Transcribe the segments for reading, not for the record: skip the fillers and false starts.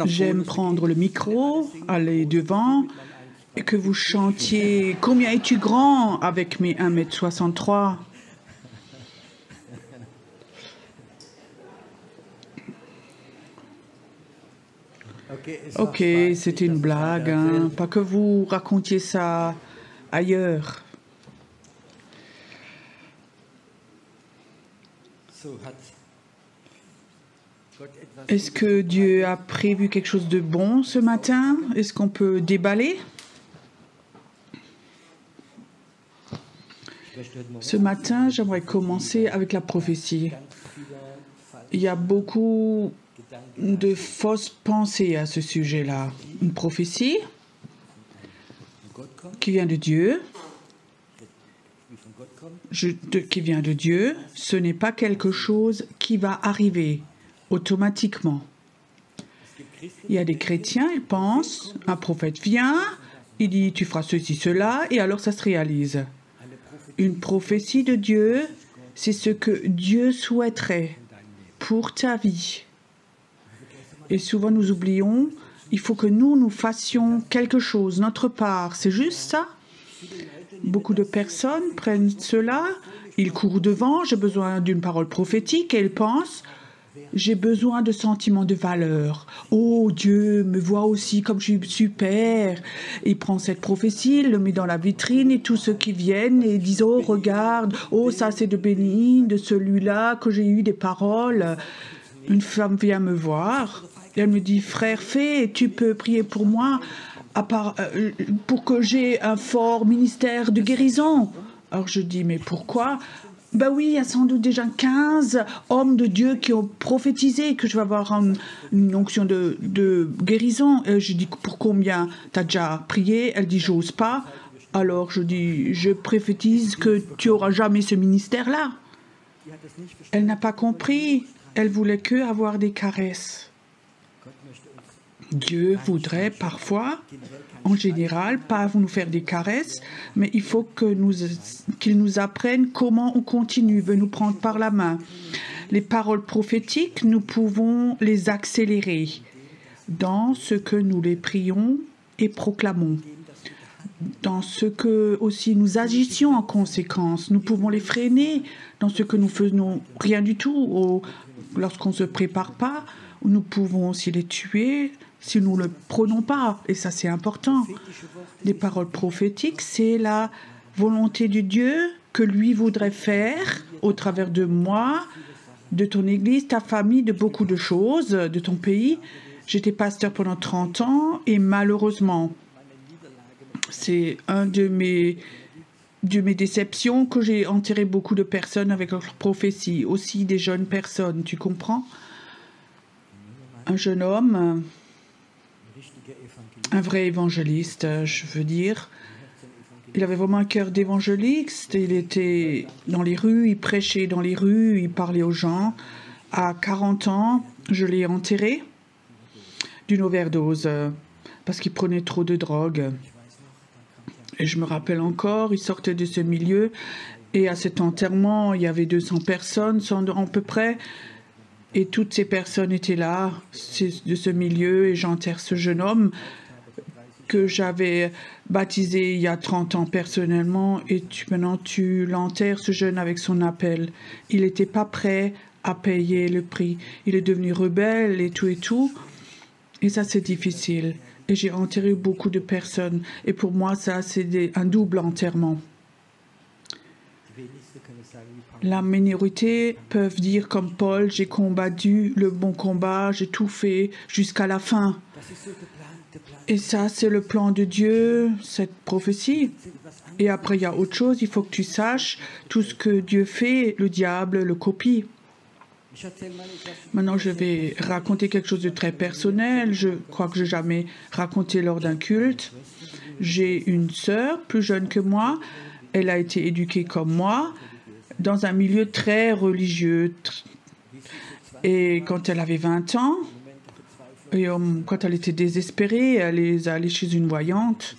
J'aime prendre le micro, aller devant, et que vous chantiez « Combien es-tu grand ?» avec mes 1,63 m. Ok, c'était une blague, hein. Pas que vous racontiez ça ailleurs. Est-ce que Dieu a prévu quelque chose de bon ce matin? Est-ce qu'on peut déballer? Ce matin, j'aimerais commencer avec la prophétie. Il y a beaucoup de fausses pensées à ce sujet-là. Une prophétie qui vient de Dieu, qui vient de Dieu, ce n'est pas quelque chose qui va arriver automatiquement. Il y a des chrétiens, ils pensent, un prophète vient, il dit tu feras ceci, cela, et alors ça se réalise. Une prophétie de Dieu, c'est ce que Dieu souhaiterait pour ta vie. Et souvent nous oublions, il faut que nous fassions quelque chose, notre part. C'est juste ça. Beaucoup de personnes prennent cela, ils courent devant, j'ai besoin d'une parole prophétique, et ils pensent, j'ai besoin de sentiments de valeur. Oh, Dieu me voit aussi comme je suis super. Il prend cette prophétie, il le met dans la vitrine et tous ceux qui viennent et disent, oh, regarde, oh, ça c'est de béni, de celui-là que j'ai eu des paroles. Une femme vient me voir, elle me dit, frère Fé, tu peux prier pour moi pour que j'ai un fort ministère de guérison. Alors je dis, mais pourquoi ? Ben oui, il y a sans doute déjà 15 hommes de Dieu qui ont prophétisé que je vais avoir une onction de guérison. Et je dis, pour combien tu as déjà prié? Elle dit, j'ose pas. Alors je dis, je prophétise que tu n'auras jamais ce ministère-là. Elle n'a pas compris. Elle voulait que avoir des caresses. Dieu voudrait parfois, en général, pas nous faire des caresses, mais il faut qu'il nous apprenne comment on continue, veut nous prendre par la main. Les paroles prophétiques, nous pouvons les accélérer dans ce que nous les prions et proclamons. Dans ce que aussi nous agissions en conséquence, nous pouvons les freiner dans ce que nous faisons rien du tout. Lorsqu'on ne se prépare pas, nous pouvons aussi les tuer si nous ne le prenons pas. Et ça, c'est important. Les paroles prophétiques, c'est la volonté de Dieu que lui voudrait faire au travers de moi, de ton église, ta famille, de beaucoup de choses, de ton pays. J'étais pasteur pendant 30 ans et malheureusement, c'est un de mes déceptions que j'ai enterré beaucoup de personnes avec leurs prophéties, aussi des jeunes personnes, tu comprends? Un jeune homme, un vrai évangéliste, je veux dire. Il avait vraiment un cœur d'évangéliste, il était dans les rues, il prêchait dans les rues, il parlait aux gens. À 40 ans, je l'ai enterré d'une overdose parce qu'il prenait trop de drogue. Et je me rappelle encore, il sortait de ce milieu. Et à cet enterrement, il y avait 200 personnes, 100 à peu près. Et toutes ces personnes étaient là, de ce milieu. Et j'enterre ce jeune homme que j'avais baptisé il y a 30 ans personnellement. Et maintenant, tu l'enterres, ce jeune, avec son appel. Il n'était pas prêt à payer le prix. Il est devenu rebelle et tout et tout. Et ça, c'est difficile. Et j'ai enterré beaucoup de personnes. Et pour moi, ça, c'est un double enterrement. La minorité peuvent dire comme Paul, j'ai combattu le bon combat, j'ai tout fait jusqu'à la fin. Et ça, c'est le plan de Dieu, cette prophétie. Et après, il y a autre chose, il faut que tu saches, tout ce que Dieu fait, le diable le copie. Maintenant, je vais raconter quelque chose de très personnel. Je crois que je n'ai jamais raconté lors d'un culte. J'ai une sœur plus jeune que moi. Elle a été éduquée comme moi, dans un milieu très religieux. Et quand elle avait 20 ans, et quand elle était désespérée, elle est allée chez une voyante.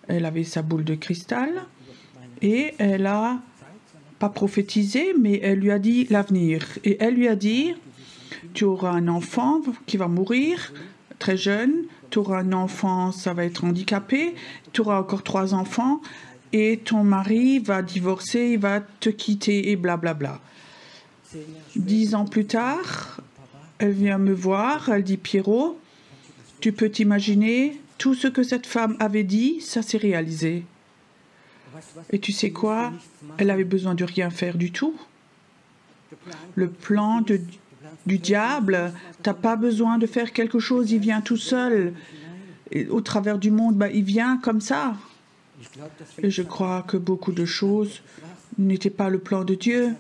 Elle avait sa boule de cristal et elle a pas prophétisé, mais elle lui a dit l'avenir. Et elle lui a dit, tu auras un enfant qui va mourir très jeune, tu auras un enfant, ça va être handicapé, tu auras encore 3 enfants et ton mari va divorcer, il va te quitter et blablabla. 10 ans plus tard, elle vient me voir, elle dit, Pierrot, tu peux t'imaginer, tout ce que cette femme avait dit, ça s'est réalisé. Et tu sais quoi? Elle avait besoin de rien faire du tout. Le plan du diable, tu n'as pas besoin de faire quelque chose, il vient tout seul. Et au travers du monde, il vient comme ça. Et je crois que beaucoup de choses n'étaient pas le plan de Dieu.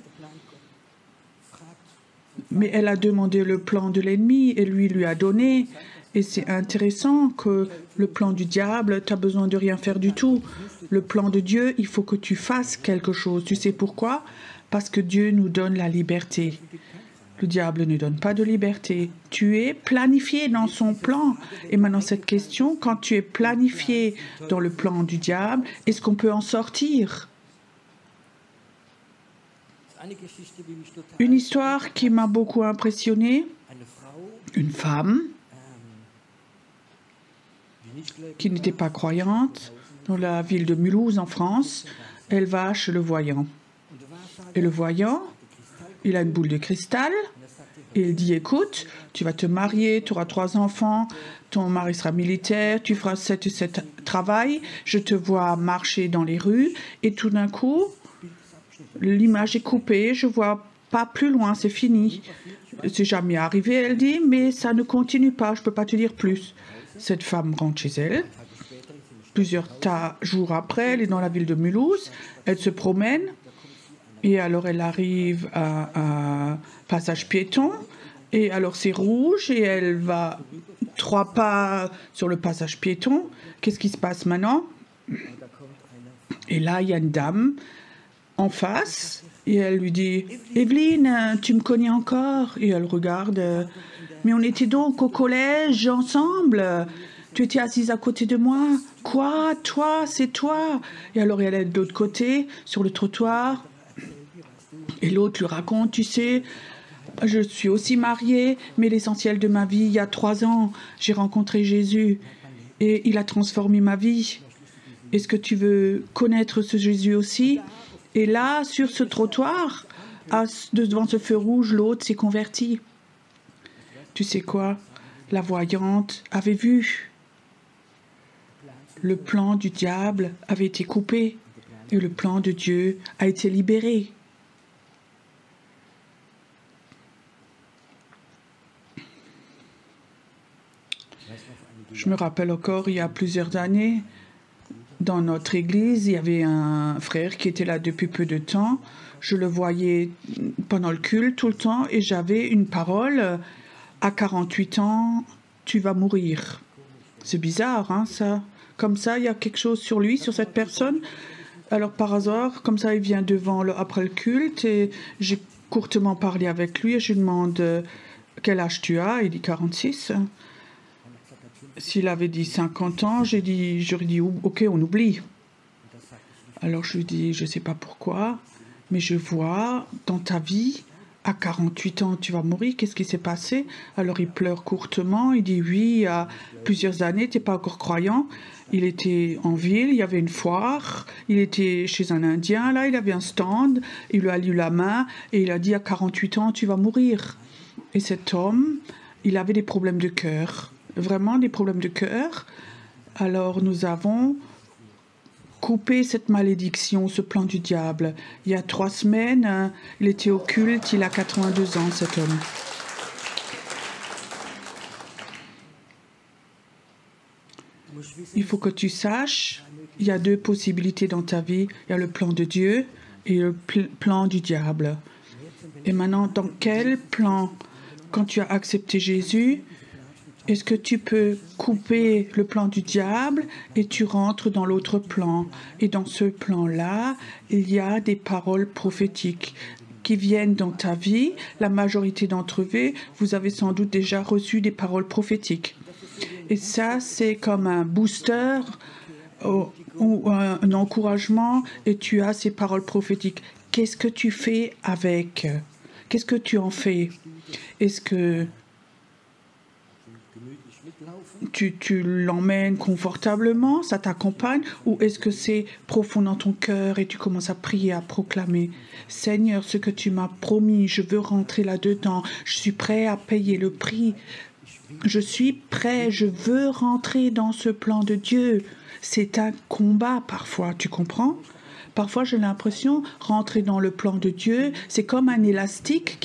Mais elle a demandé le plan de l'ennemi et lui a donné. Et c'est intéressant que le plan du diable, tu n'as besoin de rien faire du tout. Le plan de Dieu, il faut que tu fasses quelque chose. Tu sais pourquoi? Parce que Dieu nous donne la liberté. Le diable ne donne pas de liberté. Tu es planifié dans son plan. Et maintenant, cette question, quand tu es planifié dans le plan du diable, est-ce qu'on peut en sortir? Une histoire qui m'a beaucoup impressionné. Une femme qui n'était pas croyante, dans la ville de Mulhouse en France, elle va chez le voyant. Et le voyant, il a une boule de cristal, et il dit, écoute, tu vas te marier, tu auras 3 enfants, ton mari sera militaire, tu feras cet travail, je te vois marcher dans les rues, et tout d'un coup, l'image est coupée, je vois pas plus loin, c'est fini. C'est jamais arrivé, elle dit, mais ça ne continue pas, je ne peux pas te dire plus. Cette femme rentre chez elle. Plusieurs jours après, elle est dans la ville de Mulhouse. Elle se promène. Et alors, elle arrive à un passage piéton. Et alors, c'est rouge. Et elle va 3 pas sur le passage piéton. Qu'est-ce qui se passe maintenant? Et là, il y a une dame en face. Et elle lui dit, Evelyne, tu me connais encore? Et elle regarde... Mais on était donc au collège ensemble. Tu étais assise à côté de moi. Quoi? Toi? C'est toi? Et alors elle est de l'autre côté, sur le trottoir. Et l'autre lui raconte, tu sais, je suis aussi mariée, mais l'essentiel de ma vie, il y a 3 ans, j'ai rencontré Jésus. Et il a transformé ma vie. Est-ce que tu veux connaître ce Jésus aussi? Et là, sur ce trottoir, devant ce feu rouge, l'autre s'est converti. Tu sais quoi? La voyante avait vu. Le plan du diable avait été coupé et le plan de Dieu a été libéré. Je me rappelle encore, il y a plusieurs années, dans notre église, il y avait un frère qui était là depuis peu de temps. Je le voyais pendant le culte tout le temps et j'avais une parole. À 48 ans, tu vas mourir. C'est bizarre, hein, ça. Comme ça, il y a quelque chose sur lui, sur cette personne. Alors, par hasard, comme ça, il vient après le culte et j'ai courtement parlé avec lui et je lui demande quel âge tu as. Il dit 46. S'il avait dit 50 ans, j'aurais dit, OK, on oublie. Alors je lui dis, je ne sais pas pourquoi, mais je vois dans ta vie, à 48 ans, tu vas mourir, qu'est-ce qui s'est passé? Alors il pleure courtement, il dit, oui, il y a plusieurs années, tu n'es pas encore croyant. Il était en ville, il y avait une foire, il était chez un Indien, là, il avait un stand, il lui a lu la main et il a dit, à 48 ans, tu vas mourir. Et cet homme, il avait des problèmes de cœur, vraiment des problèmes de cœur. Alors nous avons coupé cette malédiction, ce plan du diable. Il y a 3 semaines, il était au culte, il a 82 ans, cet homme. Il faut que tu saches, il y a 2 possibilités dans ta vie. Il y a le plan de Dieu et le plan du diable. Et maintenant, dans quel plan, quand tu as accepté Jésus, est-ce que tu peux couper le plan du diable et tu rentres dans l'autre plan? Et dans ce plan-là, il y a des paroles prophétiques qui viennent dans ta vie. La majorité d'entre vous avez sans doute déjà reçu des paroles prophétiques. Et ça, c'est comme un booster ou un encouragement et tu as ces paroles prophétiques. Qu'est-ce que tu fais avec? Qu'est-ce que tu en fais? Est-ce que tu l'emmènes confortablement, ça t'accompagne, ou est-ce que c'est profond dans ton cœur et tu commences à prier, à proclamer, Seigneur, ce que tu m'as promis, je veux rentrer là-dedans, je suis prêt à payer le prix, je suis prêt, je veux rentrer dans ce plan de Dieu. C'est un combat parfois, tu comprends? Parfois, j'ai l'impression, rentrer dans le plan de Dieu, c'est comme un élastique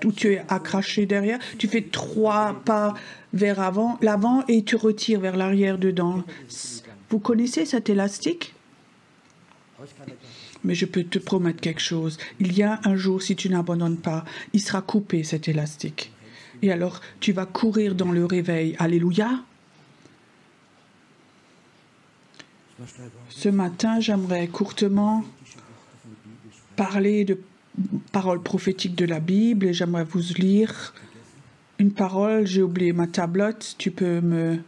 où tu es accroché derrière. Tu fais 3 pas vers l'avant et tu retires vers l'arrière dedans. Vous connaissez cet élastique? Mais je peux te promettre quelque chose. Il y a un jour, si tu n'abandonnes pas, il sera coupé, cet élastique. Et alors, tu vas courir dans le réveil. Alléluia. Ce matin, j'aimerais courtement parler de paroles prophétiques de la Bible et j'aimerais vous lire une parole. J'ai oublié ma tablette. Tu peux me...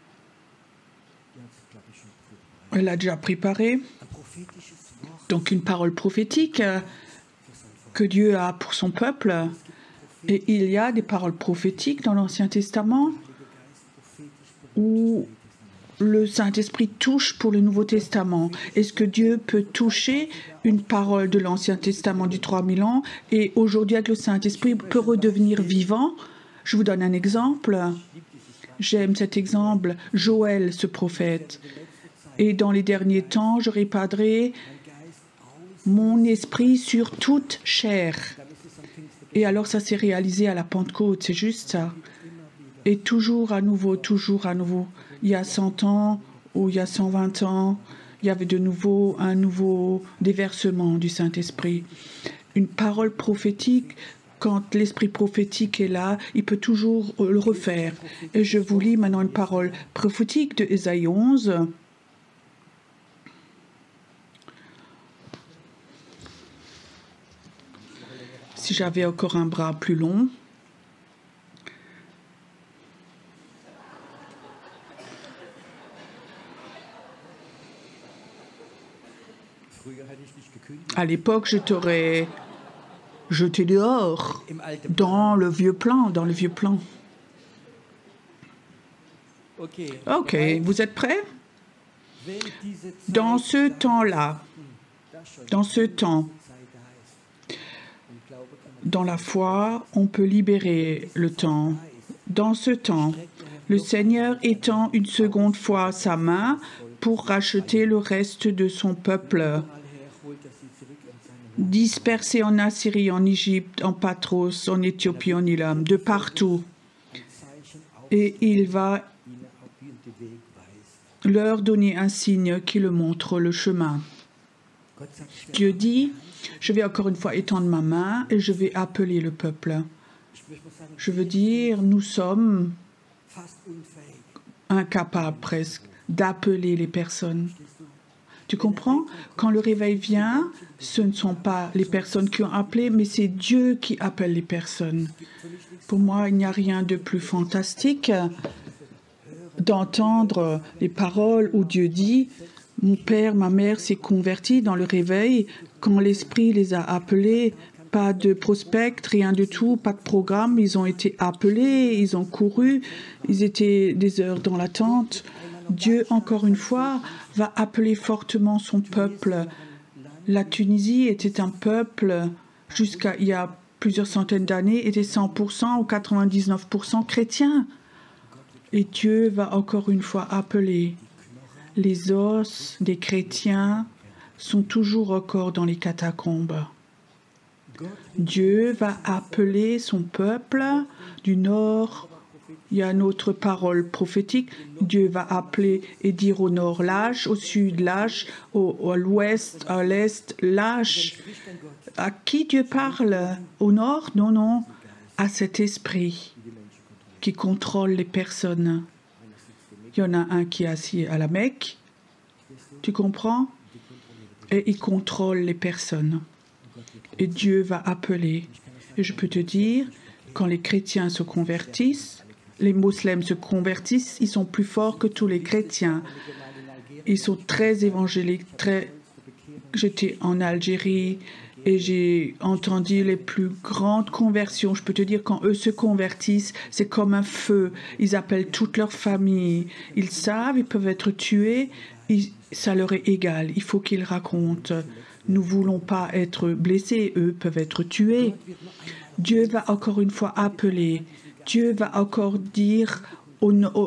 Elle a déjà préparé. Donc une parole prophétique que Dieu a pour son peuple. Et il y a des paroles prophétiques dans l'Ancien Testament où le Saint-Esprit touche pour le Nouveau Testament. Est-ce que Dieu peut toucher une parole de l'Ancien Testament du 3000 ans et aujourd'hui avec le Saint-Esprit peut redevenir vivant? Je vous donne un exemple. J'aime cet exemple. Joël, ce prophète. Et dans les derniers temps, je répandrai mon esprit sur toute chair. Et alors ça s'est réalisé à la Pentecôte, c'est juste ça. Et toujours à nouveau, il y a 100 ans ou il y a 120 ans, il y avait de nouveau un nouveau déversement du Saint-Esprit. Une parole prophétique, quand l'esprit prophétique est là, il peut toujours le refaire. Et je vous lis maintenant une parole prophétique de Ésaïe 11. Si j'avais encore un bras plus long. À l'époque, je t'aurais jeté dehors, dans le vieux plan, Ok, vous êtes prêts? Dans ce temps-là, dans la foi, on peut libérer le temps. Dans ce temps, le Seigneur étend une seconde fois sa main pour racheter le reste de son peuple, dispersés en Assyrie, en Égypte, en Patros, en Éthiopie, en Élam, de partout. Et il va leur donner un signe qui leur montre le chemin. Dieu dit, je vais encore une fois étendre ma main et je vais appeler le peuple. Je veux dire, nous sommes incapables presque d'appeler les personnes. Tu comprends? Quand le réveil vient, ce ne sont pas les personnes qui ont appelé, mais c'est Dieu qui appelle les personnes. Pour moi, il n'y a rien de plus fantastique d'entendre les paroles où Dieu dit Mon père, ma mère s'est convertis dans le réveil quand l'Esprit les a appelés. Pas de prospect, rien de tout, pas de programme. Ils ont été appelés, ils ont couru, ils étaient des heures dans l'attente. Dieu, encore une fois, va appeler fortement son peuple. La Tunisie était un peuple, jusqu'à il y a plusieurs centaines d'années, était 100% ou 99% chrétien. Et Dieu va encore une fois appeler. Les os des chrétiens sont toujours encore dans les catacombes. Dieu va appeler son peuple du nord. Il y a une autre parole prophétique. Dieu va appeler et dire au nord lâche, au sud lâche, à l'ouest, à l'est lâche. À qui Dieu parle? Au nord? Non, non. À cet esprit qui contrôle les personnes. Il y en a un qui est assis à la Mecque. Tu comprends? Et il contrôle les personnes. Et Dieu va appeler. Et je peux te dire, quand les chrétiens se convertissent, les musulmans se convertissent, ils sont plus forts que tous les chrétiens. Ils sont très évangéliques, très... J'étais en Algérie et j'ai entendu les plus grandes conversions. Je peux te dire, quand eux se convertissent, c'est comme un feu. Ils appellent toute leur famille. Ils savent, ils peuvent être tués. Ça leur est égal. Il faut qu'ils racontent. Nous ne voulons pas être blessés. Eux peuvent être tués. Dieu va encore une fois appeler. Dieu va encore dire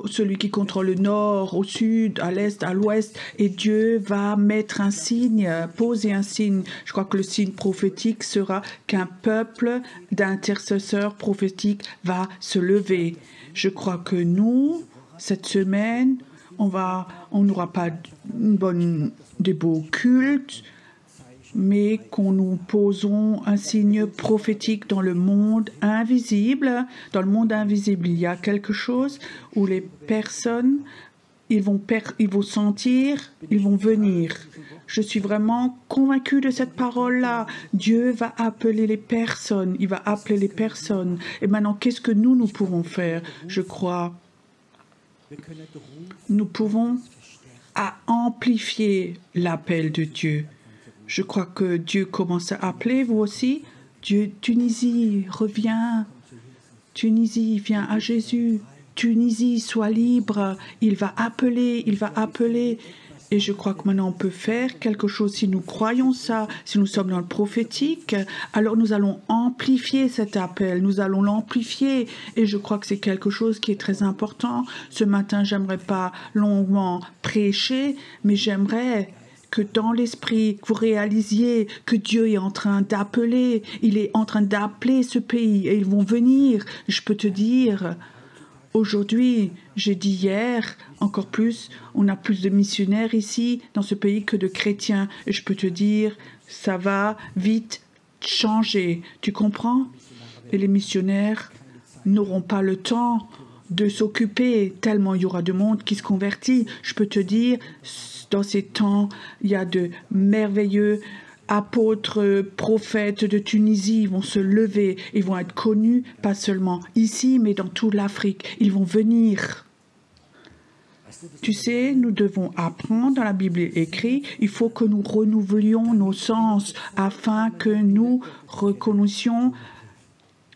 celui qui contrôle le nord, au sud, à l'est, à l'ouest, et Dieu va mettre un signe, poser un signe. Je crois que le signe prophétique sera qu'un peuple d'intercesseurs prophétiques va se lever. Je crois que nous, cette semaine, on n'aura pas des beaux cultes, mais qu'on nous posons un signe prophétique dans le monde invisible. Dans le monde invisible, il y a quelque chose où les personnes, ils vont sentir, ils vont venir. Je suis vraiment convaincue de cette parole-là. Dieu va appeler les personnes, il va appeler les personnes. Et maintenant, qu'est-ce que nous pouvons faire? Je crois, nous pouvons amplifier l'appel de Dieu. Je crois que Dieu commence à appeler, vous aussi. Dieu, Tunisie, reviens. Tunisie, viens à Jésus. Tunisie, sois libre. Il va appeler, il va appeler. Et je crois que maintenant on peut faire quelque chose. Si nous croyons ça, si nous sommes dans le prophétique, alors nous allons amplifier cet appel. Nous allons l'amplifier. Et je crois que c'est quelque chose qui est très important. Ce matin, j'aimerais pas longuement prêcher, mais j'aimerais que dans l'esprit, vous réalisiez que Dieu est en train d'appeler, il est en train d'appeler ce pays et ils vont venir. Je peux te dire, aujourd'hui, j'ai dit hier, encore plus, on a plus de missionnaires ici, dans ce pays, que de chrétiens. Et je peux te dire, ça va vite changer. Tu comprends? Et les missionnaires n'auront pas le temps de s'occuper, tellement il y aura de monde qui se convertit. Je peux te dire, dans ces temps, il y a de merveilleux apôtres, prophètes de Tunisie. Ils vont se lever, ils vont être connus, pas seulement ici, mais dans toute l'Afrique. Ils vont venir. Tu sais, nous devons apprendre, dans la Bible écrit, il faut que nous renouvelions nos sens afin que nous reconnaissions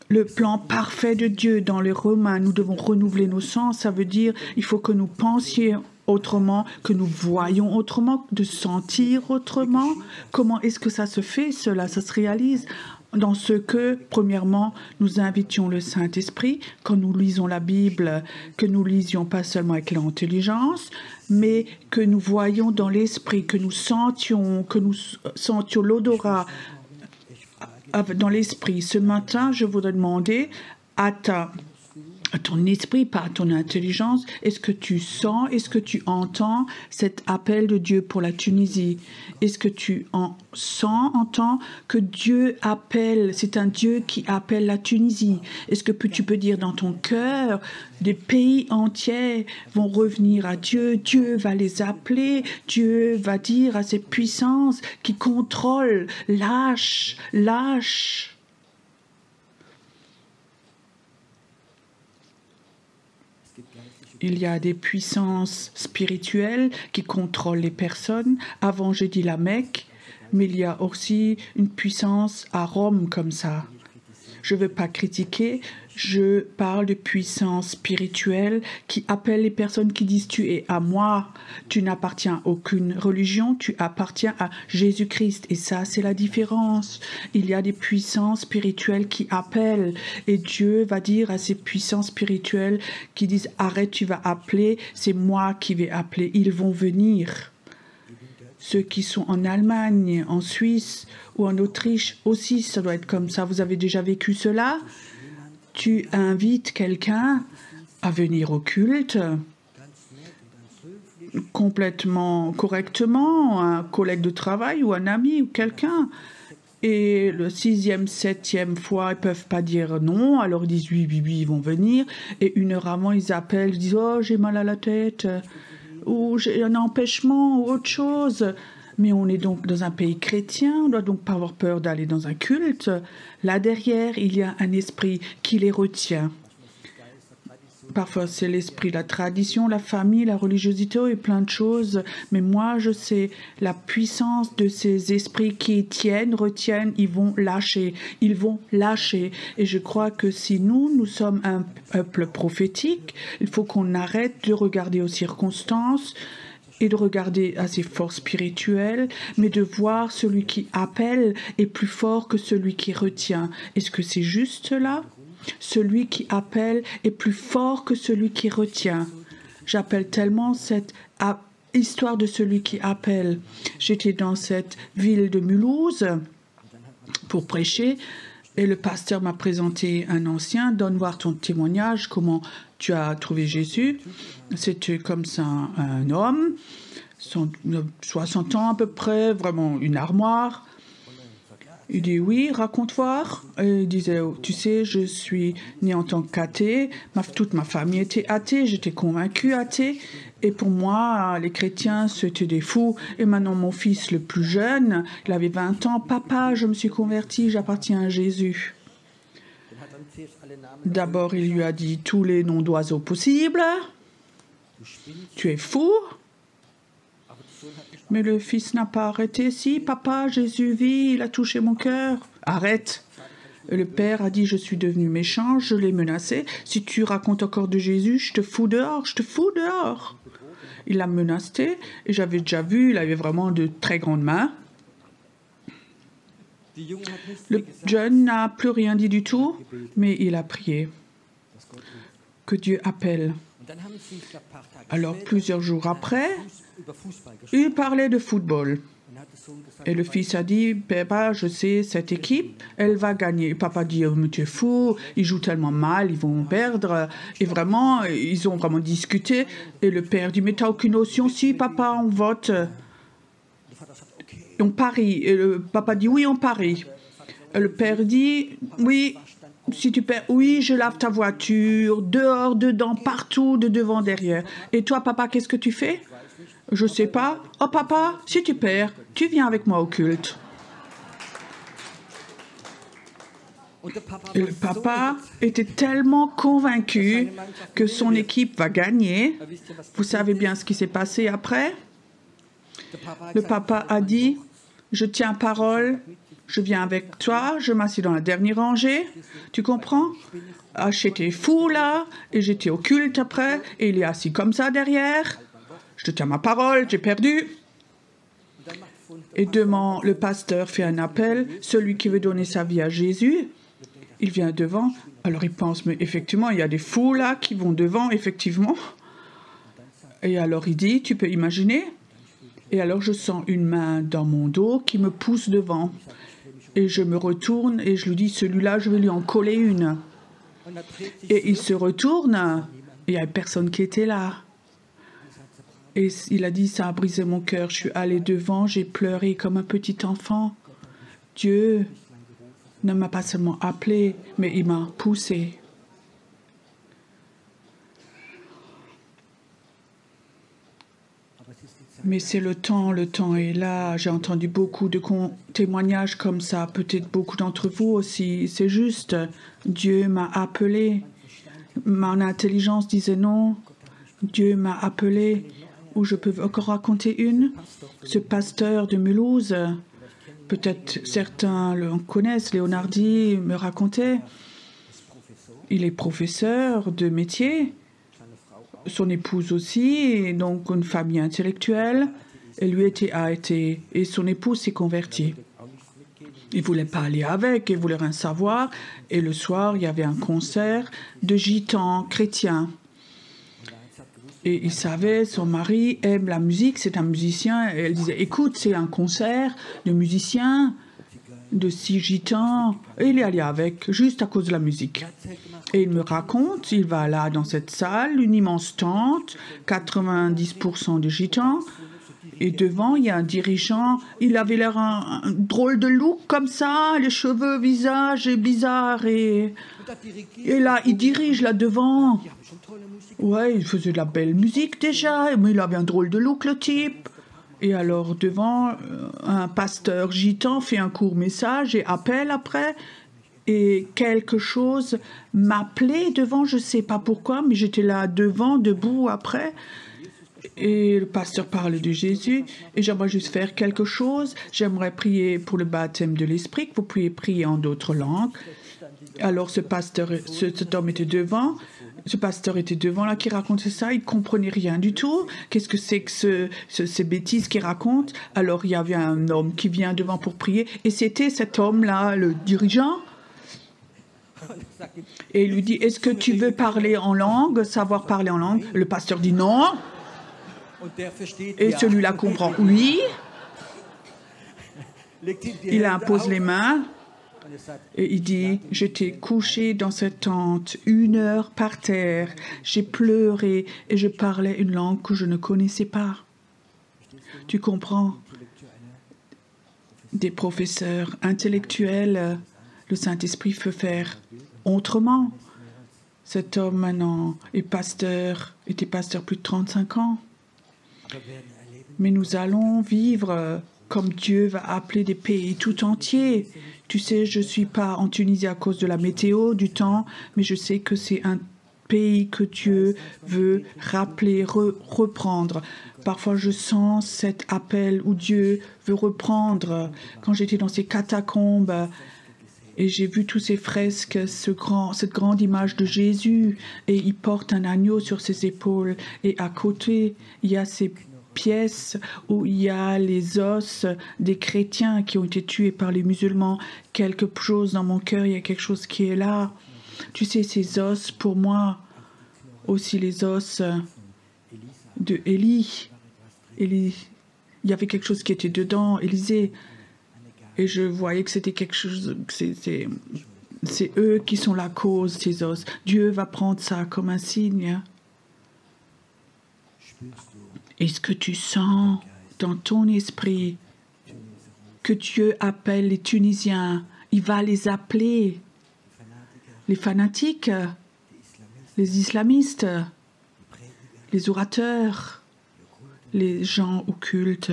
le plan parfait de Dieu. Dans les Romains, nous devons renouveler nos sens. Ça veut dire il faut que nous pensions autrement, que nous voyons autrement, de sentir autrement. Comment est-ce que ça se fait, cela? Ça se réalise dans ce que, premièrement, nous invitions le Saint-Esprit, quand nous lisons la Bible, que nous lisions pas seulement avec l'intelligence, mais que nous voyions dans l'esprit, que nous sentions l'odorat dans l'esprit. Ce matin, je voudrais demander à ton esprit, pas à ton intelligence, est-ce que tu sens, est-ce que tu entends cet appel de Dieu pour la Tunisie? Est-ce que tu entends que Dieu appelle, c'est un Dieu qui appelle la Tunisie? Est-ce que tu peux dire dans ton cœur, des pays entiers vont revenir à Dieu, Dieu va les appeler, Dieu va dire à ces puissances qui contrôlent, lâche. Il y a des puissances spirituelles qui contrôlent les personnes. Avant, j'ai dit la Mecque, mais il y a aussi une puissance à Rome comme ça. Je ne veux pas critiquer, je parle de puissance spirituelle qui appelle les personnes qui disent « Tu es à moi, tu n'appartiens à aucune religion, tu appartiens à Jésus-Christ ». Et ça, c'est la différence. Il y a des puissances spirituelles qui appellent et Dieu va dire à ces puissances spirituelles qui disent « Arrête, tu vas appeler, c'est moi qui vais appeler, ils vont venir ». Ceux qui sont en Allemagne, en Suisse ou en Autriche aussi, ça doit être comme ça. Vous avez déjà vécu cela? Tu invites quelqu'un à venir au culte complètement correctement, un collègue de travail ou un ami ou quelqu'un. Et le 6e, 7e fois, ils ne peuvent pas dire non. Alors ils disent oui, oui, oui, ils vont venir. Et 1 heure avant, ils appellent, ils disent « Oh, j'ai mal à la tête » ou « J'ai un empêchement » ou autre chose. Mais on est donc dans un pays chrétien, on ne doit donc pas avoir peur d'aller dans un culte. Là derrière, il y a un esprit qui les retient. Parfois, c'est l'esprit, la tradition, la famille, la religiosité et plein de choses. Mais moi, je sais la puissance de ces esprits qui tiennent, retiennent, ils vont lâcher. Ils vont lâcher. Et je crois que si nous sommes un peuple prophétique, il faut qu'on arrête de regarder aux circonstances et de regarder à ses forces spirituelles, mais de voir celui qui appelle est plus fort que celui qui retient. Est-ce que c'est juste là? Celui qui appelle est plus fort que celui qui retient. J'appelle tellement cette histoire de celui qui appelle. J'étais dans cette ville de Mulhouse pour prêcher et le pasteur m'a présenté un ancien. Donne voir ton témoignage, comment tu as trouvé Jésus. C'était comme ça un homme, 60 ans à peu près, vraiment une armoire. Il dit oui, raconte voir. Il disait, tu sais, je suis né en tant qu'athée, toute ma famille était athée, j'étais convaincu athée. Et pour moi, les chrétiens, c'était des fous. Et maintenant, mon fils le plus jeune, il avait 20 ans. Papa, je me suis converti, j'appartiens à Jésus. D'abord, il lui a dit tous les noms d'oiseaux possibles. Tu es fou. Mais le fils n'a pas arrêté. Si, papa, Jésus vit, il a touché mon cœur. Arrête. Et le père a dit, je suis devenu méchant, je l'ai menacé. Si tu racontes encore de Jésus, je te fous dehors, je te fous dehors. Il l'a menacé et j'avais déjà vu, il avait vraiment de très grandes mains. Le jeune n'a plus rien dit du tout, mais il a prié que Dieu appelle. Alors, plusieurs jours après, il parlait de football. Et le fils a dit, papa, je sais, cette équipe, elle va gagner. Papa dit, oh, mais tu es fou, ils jouent tellement mal, ils vont perdre. Et vraiment, ils ont vraiment discuté. Et le père dit, mais tu n'as aucune notion? Si, papa, on vote. On parie. Et le papa dit, oui, on parie. Et le père dit, oui, si tu perds, oui, je lave ta voiture, dehors, dedans, partout, de devant, derrière. Et toi, papa, qu'est-ce que tu fais? Je sais pas. Oh, papa, si tu perds, tu viens avec moi au culte. Et le papa était tellement convaincu que son équipe va gagner. Vous savez bien ce qui s'est passé après? Le papa a dit, je tiens parole, je viens avec toi, je m'assieds dans la dernière rangée. Tu comprends? Ah, j'étais fou là, et j'étais au culte après, et il est assis comme ça derrière. Je te tiens ma parole, j'ai perdu. Et demain, le pasteur fait un appel, celui qui veut donner sa vie à Jésus, il vient devant. Alors il pense, mais effectivement, il y a des fous là qui vont devant, effectivement. Et alors il dit, tu peux imaginer? Et alors je sens une main dans mon dos qui me pousse devant. Et je me retourne et je lui dis, celui-là, je vais lui en coller une. Et il se retourne, et il n'y avait personne qui était là. Et il a dit, ça a brisé mon cœur. Je suis allée devant, j'ai pleuré comme un petit enfant. Dieu ne m'a pas seulement appelé, mais il m'a poussé. Mais c'est le temps est là. J'ai entendu beaucoup de témoignages comme ça, peut-être beaucoup d'entre vous aussi. C'est juste, Dieu m'a appelé. Mon intelligence disait non. Dieu m'a appelé, ou je peux encore raconter une. Ce pasteur de Mulhouse, peut-être certains le connaissent, Leonardi me racontait, il est professeur de métier, son épouse aussi, et donc une famille intellectuelle, et lui a été, et son épouse s'est convertie. Il ne voulait pas aller avec, il voulait rien savoir, et le soir, il y avait un concert de gitans chrétiens. Et il savait, son mari aime la musique, c'est un musicien. Et elle disait, écoute, c'est un concert de musiciens, de 6 gitans. Et il est allé avec, juste à cause de la musique. Et il me raconte, il va là dans cette salle, une immense tente, 90% de gitans. Et devant, il y a un dirigeant, il avait l'air un drôle de look comme ça, les cheveux, visage bizarre. Et là, il dirige là devant. Ouais, il faisait de la belle musique déjà, mais il avait un drôle de look, le type. Et alors, devant, un pasteur gitan fait un court message et appelle après. Et quelque chose m'appelait devant, je ne sais pas pourquoi, mais j'étais là devant, debout après. Et le pasteur parle de Jésus. Et j'aimerais juste faire quelque chose. J'aimerais prier pour le baptême de l'Esprit, que vous pouvez prier en d'autres langues. Alors, cet homme était devant. Ce pasteur était devant là qui racontait ça, il ne comprenait rien du tout. Qu'est-ce que c'est que ces bêtises qu'il raconte? Alors il y avait un homme qui vient devant pour prier et c'était cet homme-là, le dirigeant. Et il lui dit, est-ce que tu veux parler en langue, savoir parler en langue? Le pasteur dit non. Et celui-là comprend oui. Il impose les mains. Et il dit, j'étais couché dans cette tente 1 heure par terre, j'ai pleuré et je parlais une langue que je ne connaissais pas. Tu comprends? Des professeurs intellectuels, le Saint-Esprit peut faire autrement. Cet homme maintenant était pasteur plus de 35 ans. Mais nous allons vivre comme Dieu va appeler des pays tout entiers. Tu sais, je ne suis pas en Tunisie à cause de la météo, du temps, mais je sais que c'est un pays que Dieu veut rappeler, reprendre. Parfois, je sens cet appel où Dieu veut reprendre. Quand j'étais dans ces catacombes et j'ai vu tous ces fresques, cette grande image de Jésus, et il porte un agneau sur ses épaules, et à côté, il y a ces pièces où il y a les os des chrétiens qui ont été tués par les musulmans. Quelque chose dans mon cœur, il y a quelque chose qui est là. Tu sais, ces os, pour moi, aussi les os de Élie. Il y avait quelque chose qui était dedans, Élisée. Et je voyais que c'était quelque chose... C'est eux qui sont la cause, ces os. Dieu va prendre ça comme un signe. Est-ce que tu sens dans ton esprit que Dieu appelle les Tunisiens? Il va les appeler, les fanatiques, les islamistes, les orateurs, les gens occultes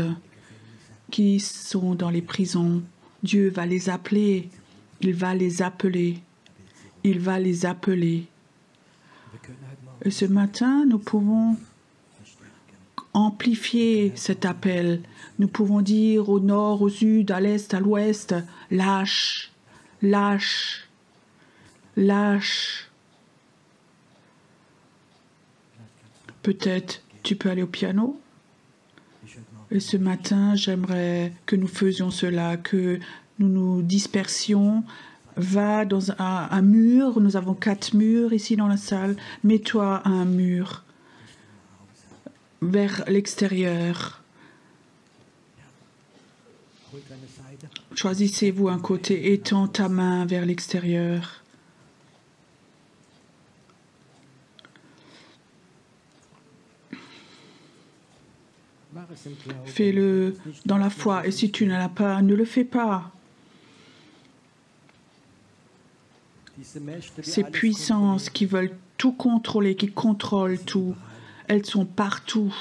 qui sont dans les prisons. Dieu va les appeler, il va les appeler, il va les appeler. Et ce matin, nous pouvons amplifier cet appel. Nous pouvons dire au nord, au sud, à l'est, à l'ouest, lâche, lâche, lâche. Peut-être tu peux aller au piano. Et ce matin, j'aimerais que nous faisions cela, que nous nous dispersions. Va dans un mur. Nous avons 4 murs ici dans la salle. Mets-toi à un mur vers l'extérieur. Choisissez-vous un côté, étends ta main vers l'extérieur. Fais-le dans la foi, et si tu ne l'as pas, ne le fais pas. Ces puissances qui veulent tout contrôler, qui contrôlent tout, elles sont partout.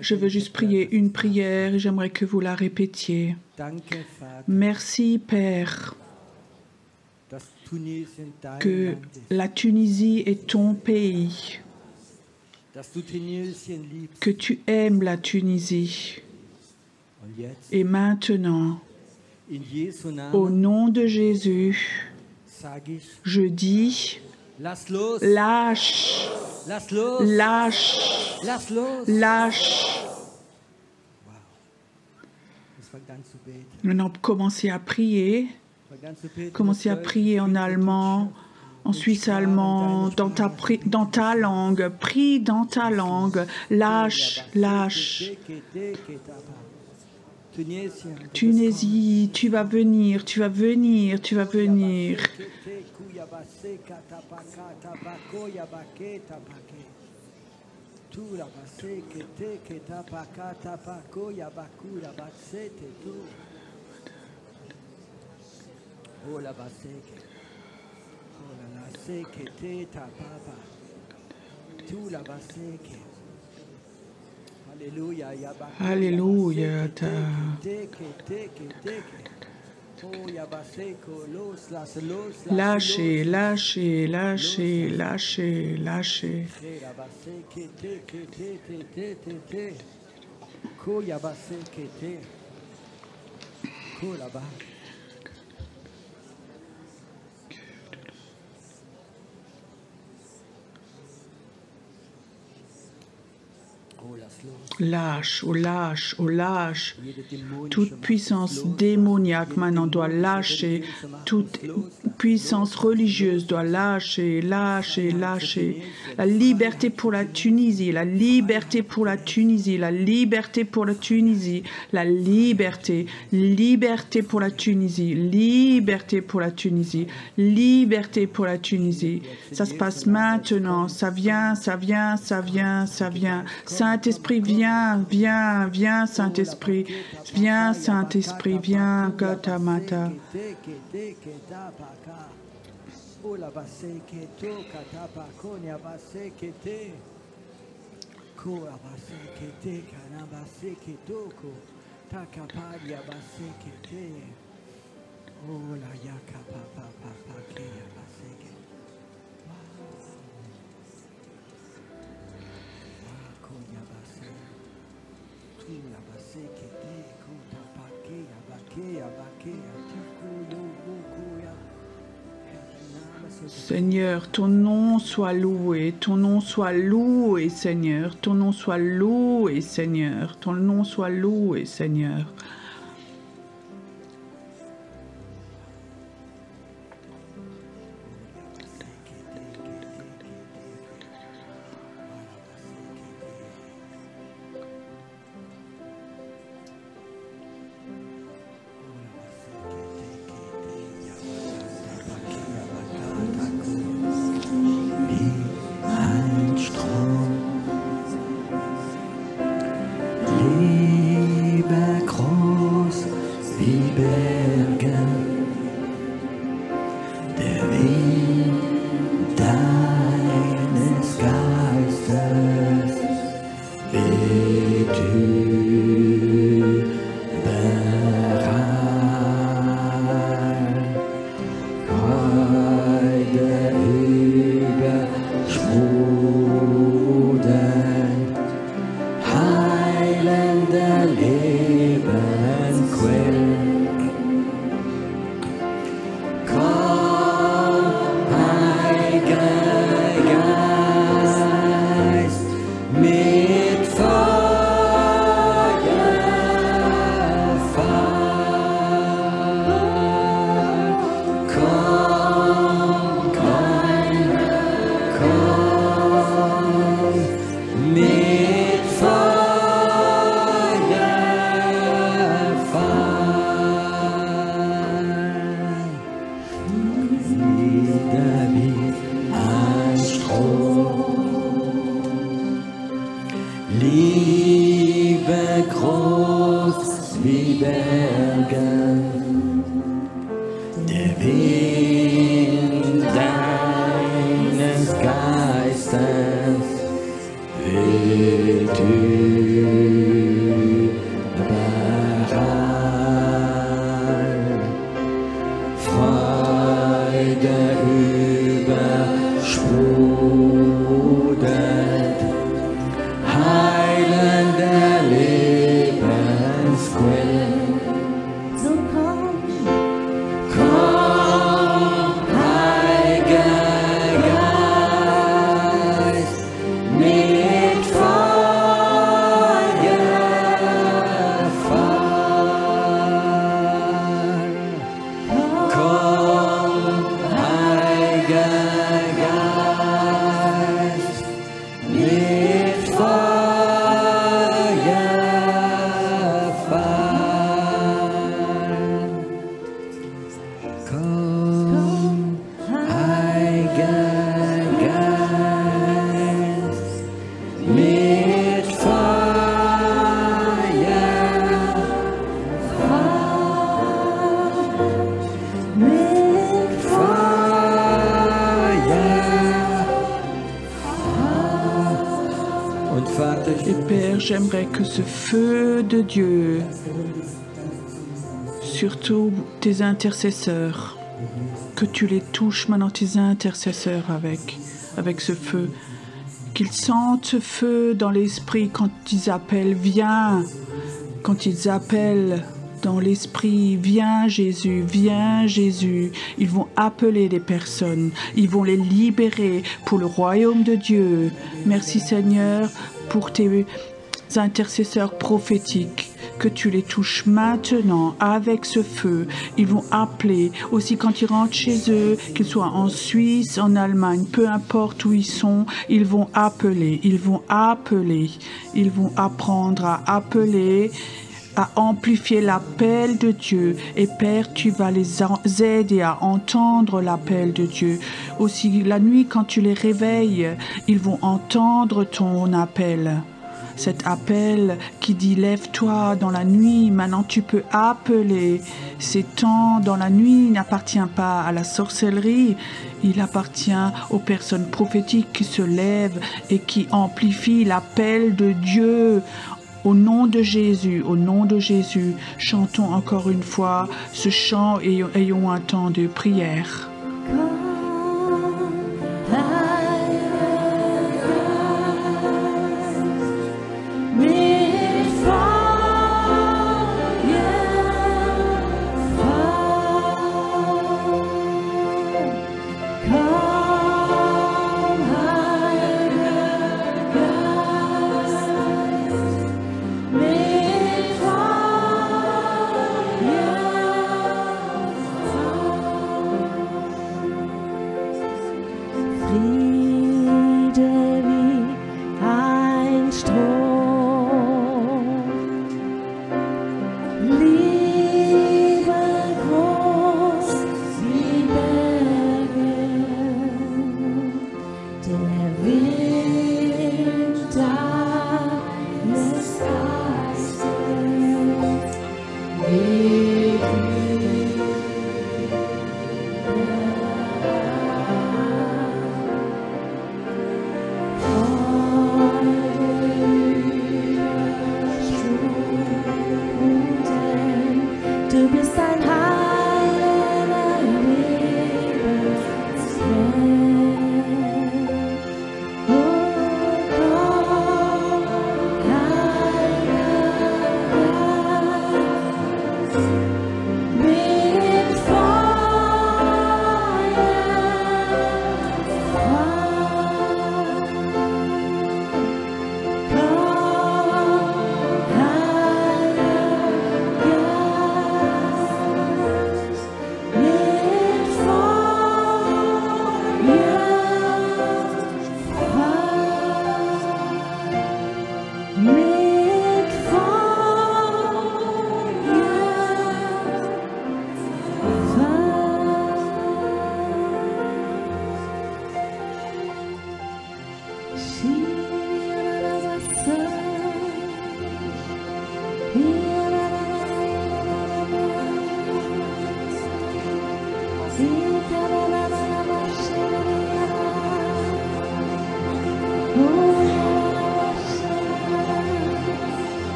Je veux juste prier une prière et j'aimerais que vous la répétiez. Merci, Père, que la Tunisie est ton pays, que tu aimes la Tunisie. Et maintenant, au nom de Jésus, je dis, lâche, lâche, lâche. Maintenant, commencez à prier. Commencez à prier en allemand, en suisse allemand, dans ta langue. Prie dans ta langue. Lâche, lâche. Tunisie, tu vas venir, tu vas venir, tu vas venir. Alléluia. Lâchez, lâchez, lâchez, lâchez, lâchez. Lâche, oh lâche, oh lâche. Toute puissance démoniaque maintenant doit lâcher. Toute puissance religieuse doit lâcher, lâcher, lâcher. La liberté pour la Tunisie, la liberté pour la Tunisie, la liberté pour la Tunisie, la liberté, liberté pour la Tunisie, liberté pour la Tunisie, liberté pour la Tunisie. Ça se passe maintenant, ça vient, ça vient, ça vient, ça vient. Saint-Esprit, viens, viens, viens, Saint-Esprit, viens, Saint-Esprit, viens, Gatamata. Seigneur, ton nom soit loué, ton nom soit loué, Seigneur, ton nom soit loué, Seigneur, ton nom soit loué, Seigneur. Et Père, j'aimerais que ce feu de Dieu, surtout tes intercesseurs, que tu les touches maintenant, tes intercesseurs avec ce feu, qu'ils sentent ce feu dans l'esprit quand ils appellent, viens, quand ils appellent dans l'esprit, viens Jésus, ils vont appeler des personnes, ils vont les libérer pour le royaume de Dieu. Merci Seigneur pour tes intercesseurs prophétiques, que tu les touches maintenant avec ce feu. Ils vont appeler aussi quand ils rentrent chez eux, qu'ils soient en Suisse, en Allemagne, peu importe où ils sont, ils vont appeler, ils vont apprendre à appeler, à amplifier l'appel de Dieu. Et Père, tu vas les aider à entendre l'appel de Dieu. Aussi, la nuit, quand tu les réveilles, ils vont entendre ton appel. Cet appel qui dit « Lève-toi dans la nuit », maintenant tu peux appeler. Ces temps dans la nuit n'appartient pas à la sorcellerie, il appartient aux personnes prophétiques qui se lèvent et qui amplifient l'appel de Dieu. Au nom de Jésus, chantons encore une fois ce chant et ayons un temps de prière.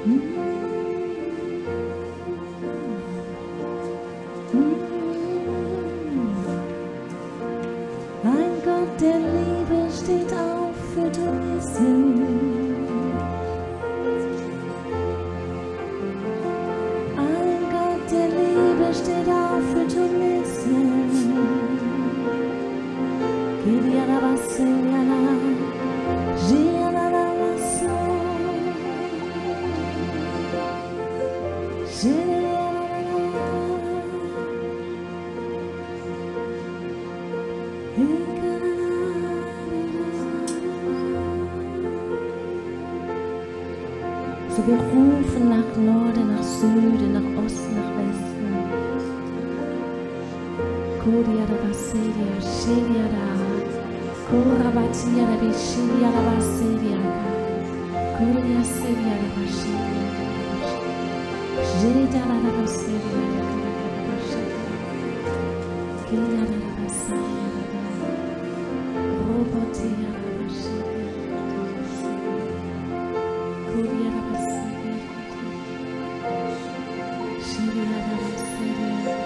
Ein Gott der Liebe steht auf für Touristen. Ein Gott der Liebe steht auf für Touristen. Kiriara Vasiliana, Giana Vaso, So wir rufen nach Norden, nach Süden, nach Osten, nach Westen. Kodiara Vasilia, Shiliara, Korabatia, Vishiliara Vasilia, Kodia Silia, Vashilia, Jedara Vasilia, Kiliara Vasilia, Robotia, Vashilia, Kodiara Vasilia, Shiliara Vasilia.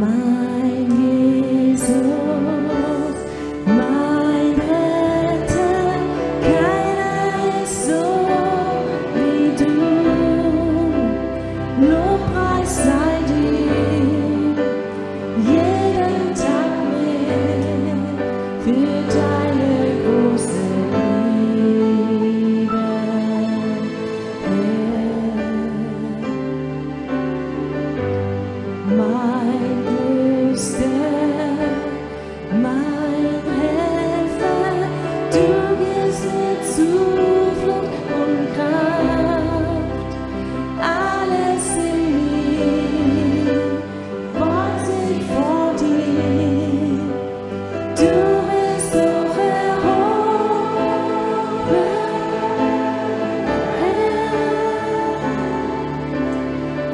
Mein Jesus, mein Retter, keiner ist so wie du. Lobpreis sei dir, jeden Tag mehr für deine große Liebe. Mein Tröster, mein Helfer, du gibst mir Zuflucht und Kraft. Alles in mir beugt sich vor dir. Du bist hoch erhoben.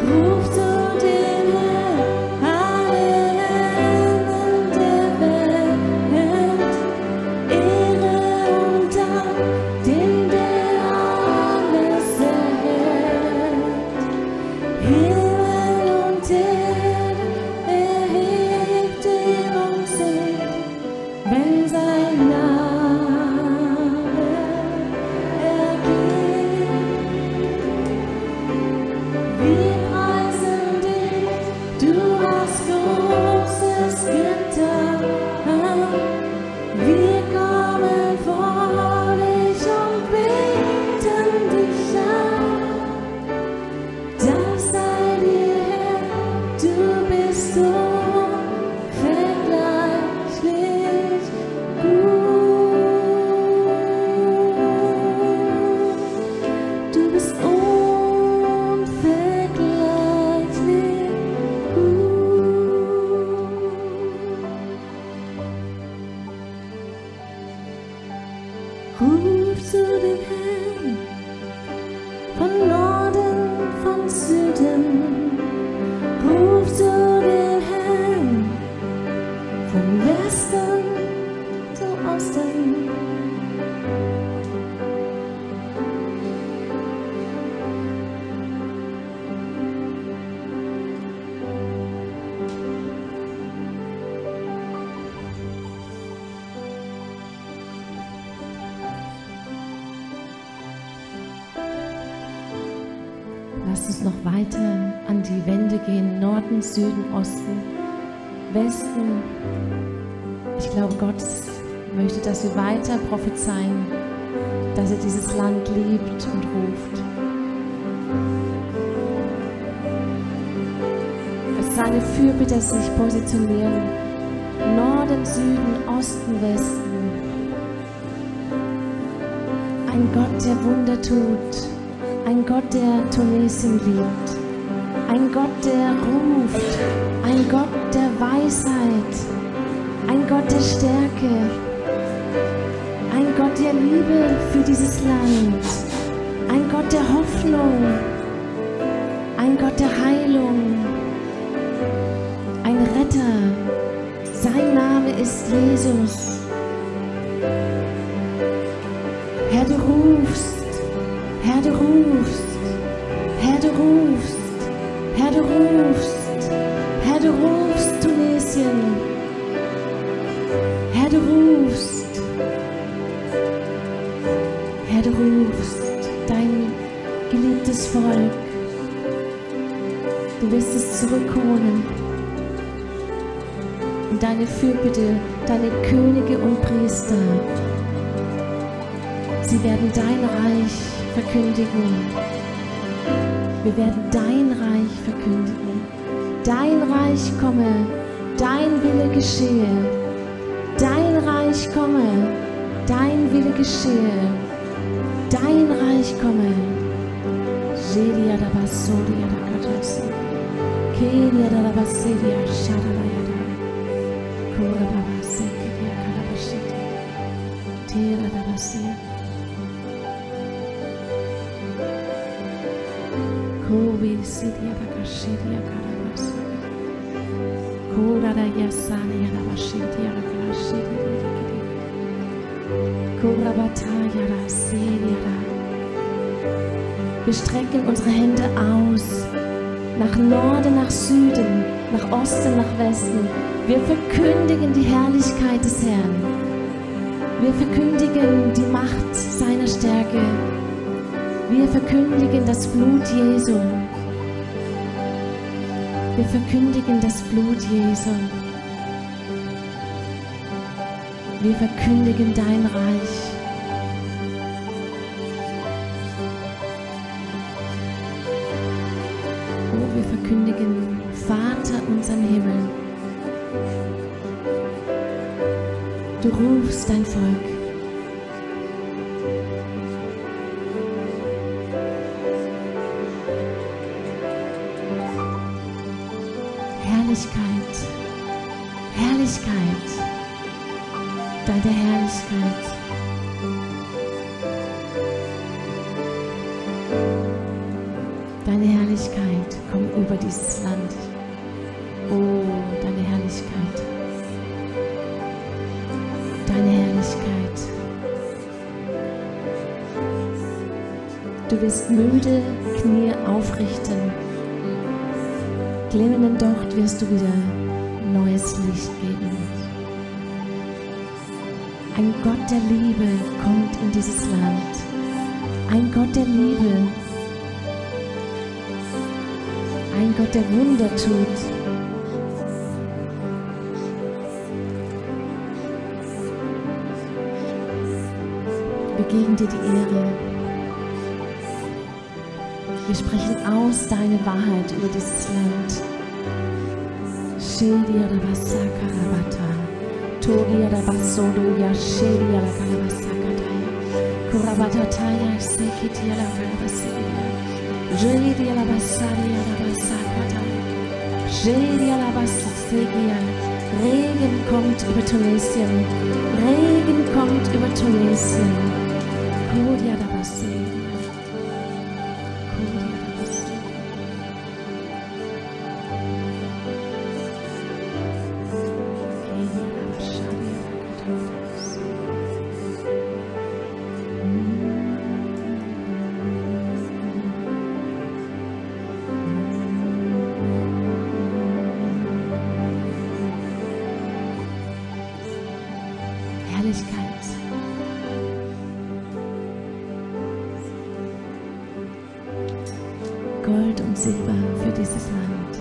Ruf zu dem Herrn alle Enden der Welt. Ehre und Dank dem, der alles erhält. Himmel und Erde erhebt ihn und singt, wenn sein Name ergeht. Wir preisen dich, du hast Großes getan. Wir kommen vor dich und beten dich an. Dank sei dir, Herr, du bist so vergleichlich gut. Du bist unvergleichlich gut. Ruf zu dem Herrn von Norden, von Süden. Ruf zu dem Herrn von Westen zu Osten. Lass uns noch weiter an die Wände gehen, Norden, Süden, Osten, Westen. Ich glaube, Gott möchte, dass wir weiter prophezeien, dass er dieses Land liebt und ruft. Dass seine Fürbitter sich positionieren, Norden, Süden, Osten, Westen. Ein Gott, der Wunder tut. Ein Gott, der Tunesien liebt. Ein Gott, der ruft. Ein Gott der Weisheit. Ein Gott der Stärke. Ein Gott der Liebe für dieses Land. Ein Gott der Hoffnung. Ein Gott der Heilung. Ein Retter. Sein Name ist Jesus. Herr, du rufst. Herr, du rufst, Herr, du rufst, Herr, du rufst, Herr, du rufst, Tunesien. Herr, du rufst, Herr, du rufst, dein geliebtes Volk. Du wirst es zurückholen. Und deine Fürbitte, deine Könige und Priester, sie werden dein Reich verkündigen. Wir werden dein Reich verkündigen. Dein Reich komme, dein Wille geschehe. Dein Reich komme, dein Wille geschehe. Dein Reich komme. Jedia da basoria da katasi. Kedia da basedia shadaya da. Kora baba sekedia kalabashiti. Tera da basedia. Kobi sidia da kashidia kalabasa. Kora da yasania da bashidia da kalashidi. Kora bataya da sedia da. Wir strecken unsere Hände aus, nach Norden, nach Süden, nach Osten, nach Westen. Wir verkündigen die Herrlichkeit des Herrn. Wir verkündigen die Macht seiner Stärke. Wir verkündigen das Blut Jesu. Wir verkündigen das Blut Jesu. Wir verkündigen dein Reich. Oh, wir verkündigen, Vater unser im Himmel. Du rufst dein Volk. Herrlichkeit, Herrlichkeit, deine Herrlichkeit. Deine Herrlichkeit, komm über dieses Land. Oh, deine Herrlichkeit. Deine Herrlichkeit. Du wirst müde Knie aufrichten. Glimmenden Docht wirst du wieder neues Licht geben. Ein Gott der Liebe kommt in dieses Land. Ein Gott der Liebe. Ein Gott, der Wunder tut. Wir geben dir die Ehre. Wir sprechen aus deine Wahrheit über dieses Land. Shedia da basaka rabata, Togia da basodo ya shedia la kalabasaka taya, Kurabata taya sekitia la kalabasedia, Shedia la basadia la basaka taya, Shedia la basasegia. Regen kommt über Tunesien. Regen kommt über Tunesien. Kodia da basedia. Herrlichkeit. Gold und Silber für dieses Land.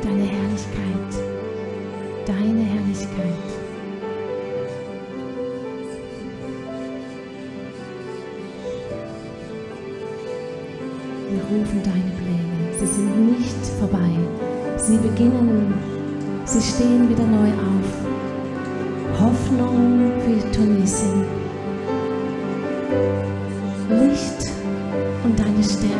Deine Herrlichkeit, deine Herrlichkeit. Wir rufen deine Pläne, sie sind nicht vorbei. Sie beginnen, sie stehen wieder neu auf. Hoffnung für Tunesien. Licht und deine Stärke.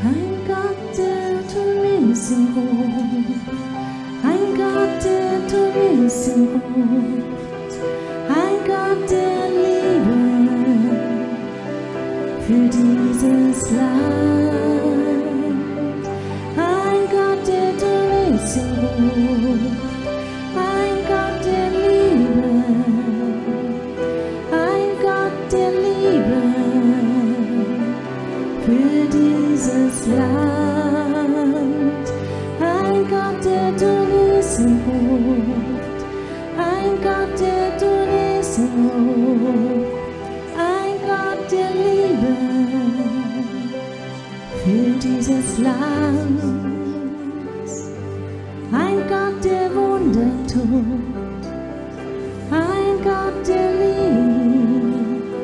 Ein Gott, der Tunesien ruft, ein Gott, der Tunesien ruft, ein Gott der Liebe für dieses Land. Ein Gott, der Tunesien ruft, ein Gott der Liebe, ein Gott der Liebe für dieses Land. Ein Gott, der Tunesien ruft, ein Gott, der Tunesien ruft, ein Gott der Liebe für dieses Land. Ein Gott, der Wunder tut, ein Gott, der liebt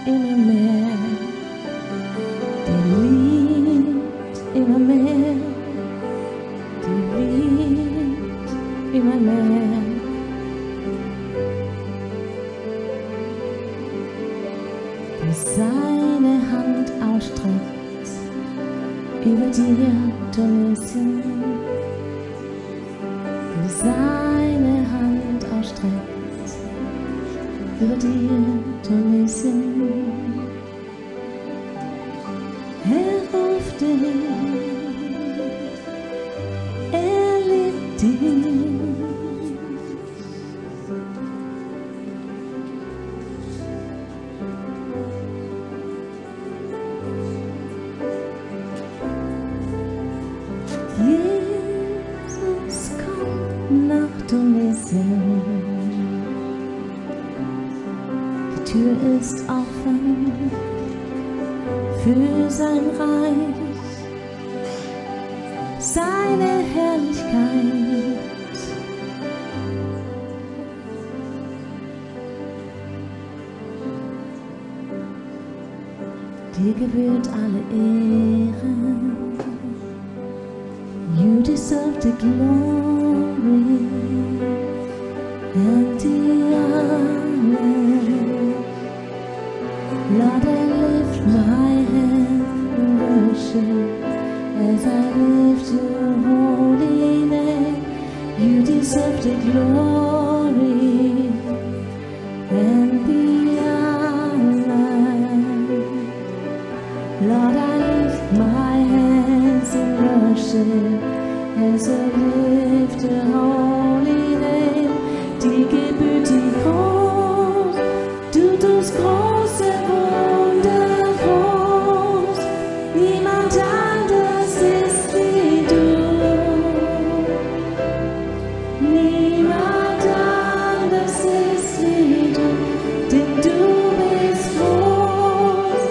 immer mehr, der liebt immer mehr, der liebt immer mehr. seine Hand ausstreckt über dir, Tunesien, seine Hand ausstreckt über dir, Tunesien. Er ruft dich, er liebt dich. Jesus kommt nach Tunesien. Die Tür ist offen für sein Reich, seine Herrlichkeit. Dir gebührt alle Ehre. You deserve the glory and the honor. Lord, I lift my hand in worship as I lift your holy name. You deserve the glory and the honor. Lord, I lift my hands in worship as I lift your holy name. Die gebührt die groß, du tust große Wunder groß. Niemand anders ist wie du. Niemand anders ist wie du, denn du bist groß.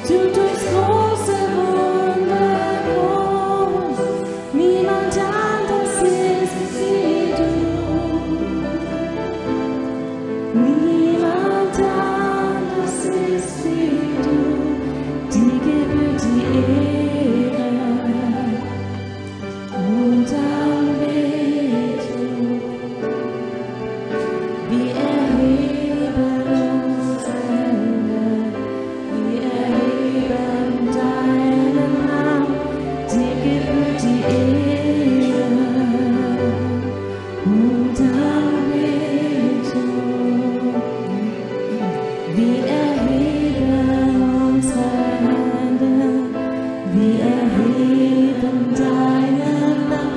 Du tust große Wunder groß. Niemand anders ist wie du. Niemand anders ist wie du. Die gebührt die Ehre und Anbetung. Wir erheben unsere Hände, wir erheben deinen Namen. Dir gebührt die Ehre und Anbetung. Wir erheben unsere Hände, wir erheben deinen Namen,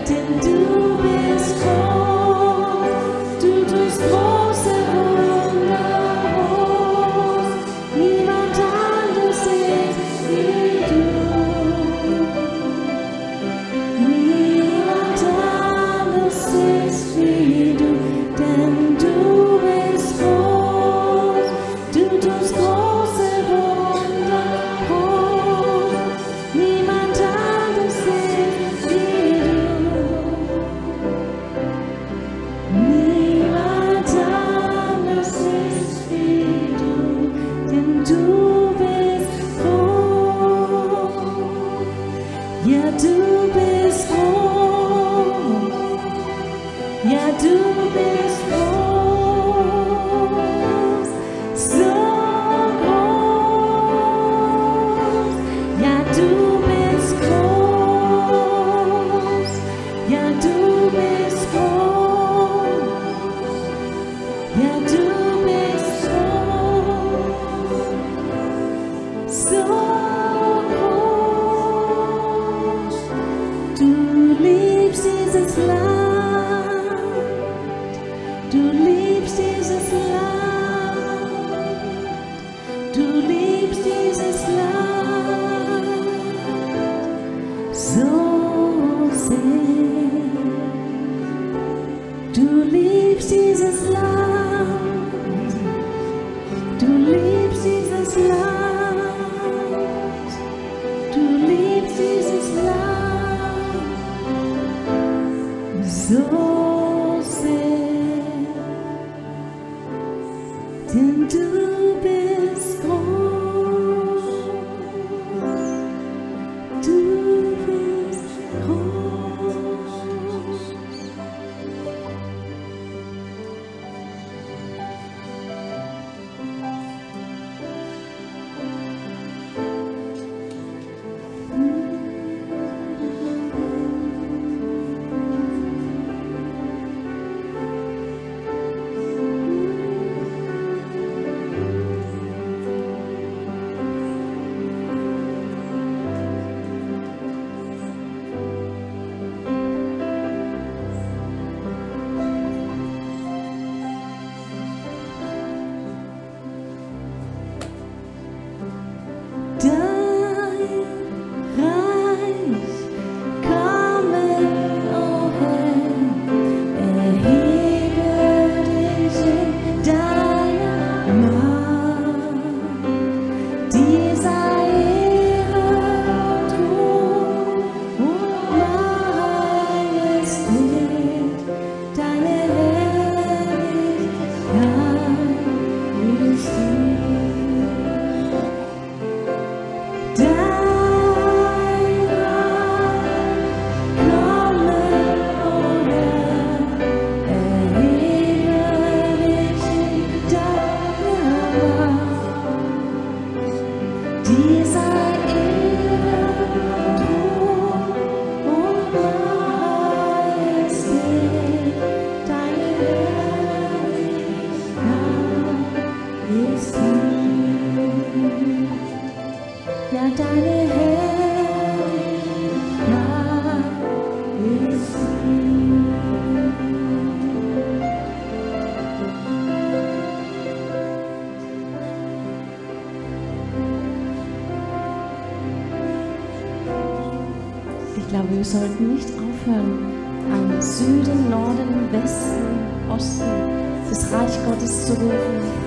denn du bist groß, du tust große Wunder groß. Niemand anders ist wie du. Niemand anders ist wie du, denn du bist groß. Du tust große Wunder groß. Niemand anders ist wie du. Niemand anders ist wie du, denn du bist groß. Ja, du bist groß. Ja, du bist groß. So groß. Ja, du bist groß. Ja, du bist groß. Ja, du bist groß. So groß. Du liebst dieses Land. Du liebst dieses Land. Du liebst dieses Land so sehr. Du liebst dieses Land. Du liebst dieses Land. Du liebst dieses Land so sehr. Denn du bist groß. Du bist groß. ist hier. Ja, deine Herrlichkeit ist hier. Ich glaube, wir sollten nicht aufhören, an Süden, Norden, Westen, Osten das Reich Gottes zu rufen.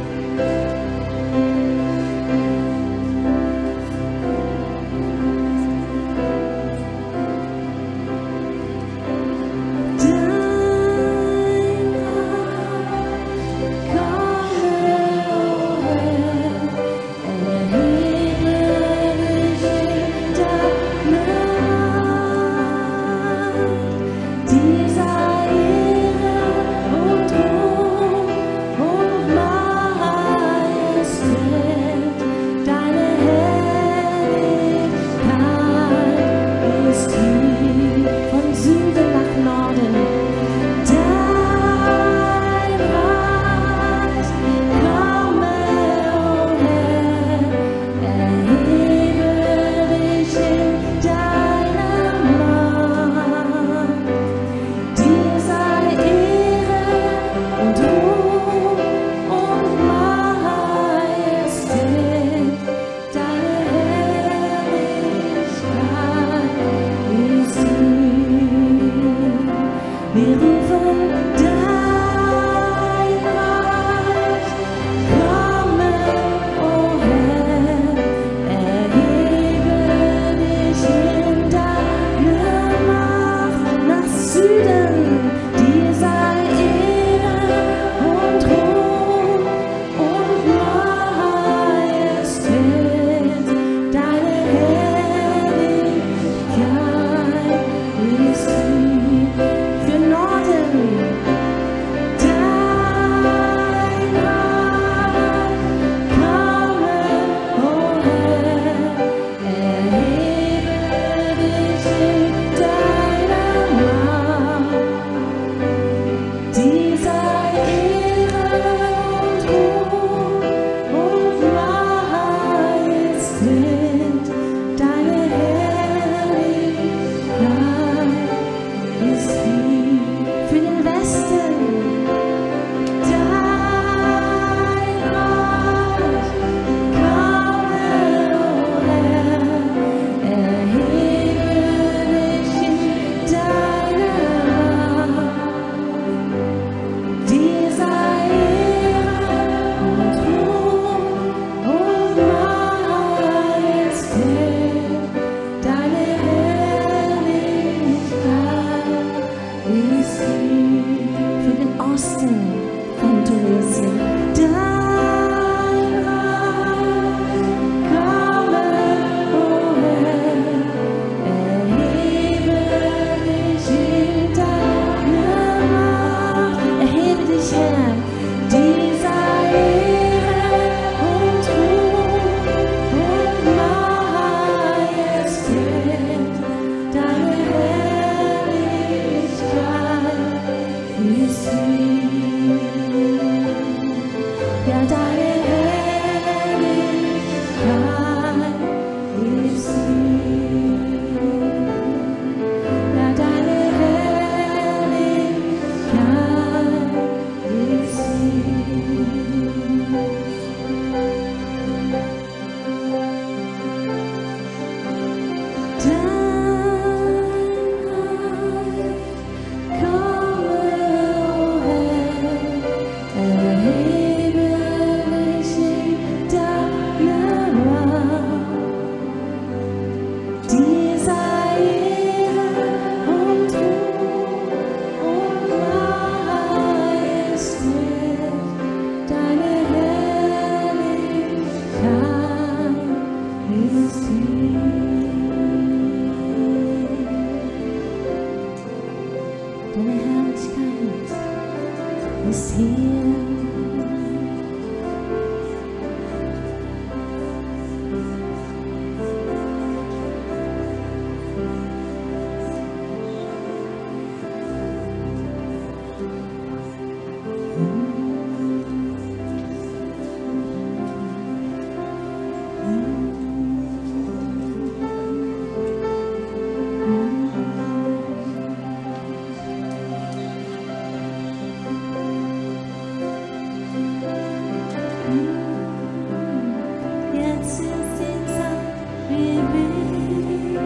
Jetzt ist die Zeit, wir beten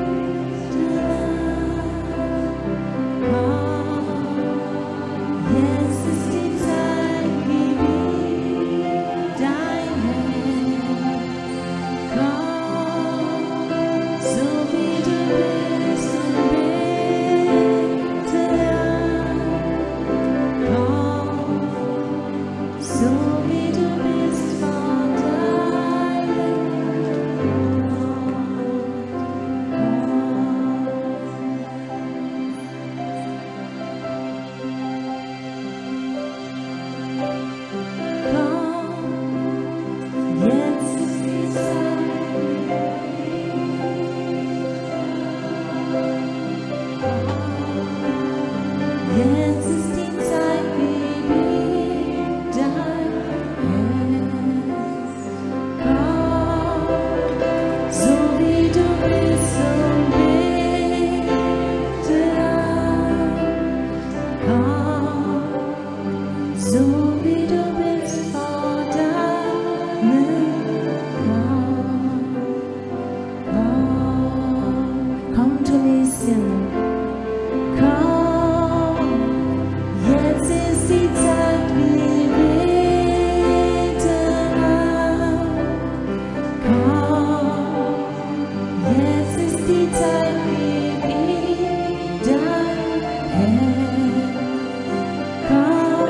komm. Jetzt ist die Zeit, gib ihm dein Herz. Komm, so wie du bist und bete an. Komm, so wie du bist vor deinem Komm, jetzt ist die Zeit. Jetzt ist die Zeit, gib ihm dein Herz. Komm, so wie du bist und bete an. Komm, so wie du bist vor deinem Komm, Tunesien. Komm, jetzt ist die Zeit, wir beten an. Komm, jetzt ist die Zeit, gib ihm dein Herz. Komm,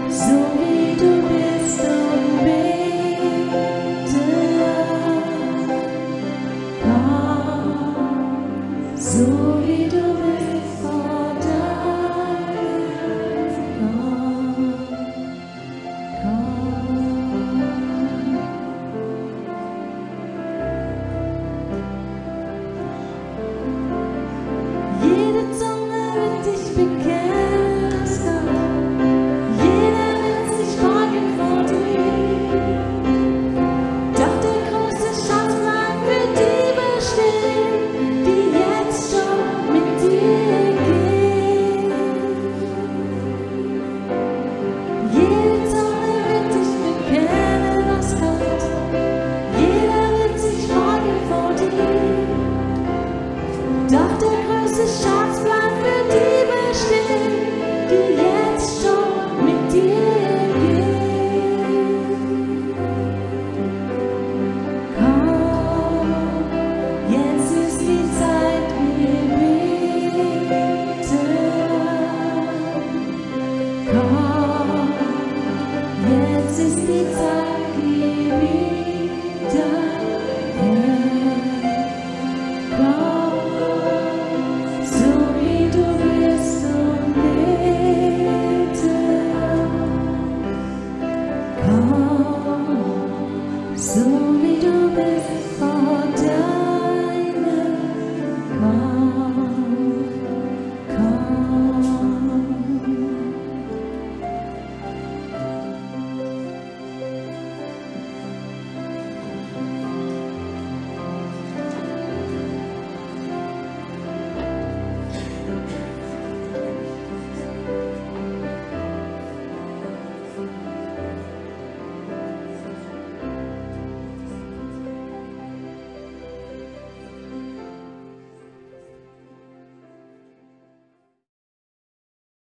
so wie du bist und bete an. Komm, so wie du bist vor deinem Komm. Jede Zunge wird dich bekennen, das Gott. Jeder wird sich beugen vor dir. Doch der große Schatz bleibt für die bestehen, die jetzt schon mit dir gehen. Jede Zunge wird dich bekennen, das Gott. Jeder wird sich beugen vor dir. Doch der größte Schatz bleibt für die bestehen, die jetzt schon mit dir gehen. Komm, jetzt ist die Zeit, wir beten an. Komm, jetzt ist die Zeit.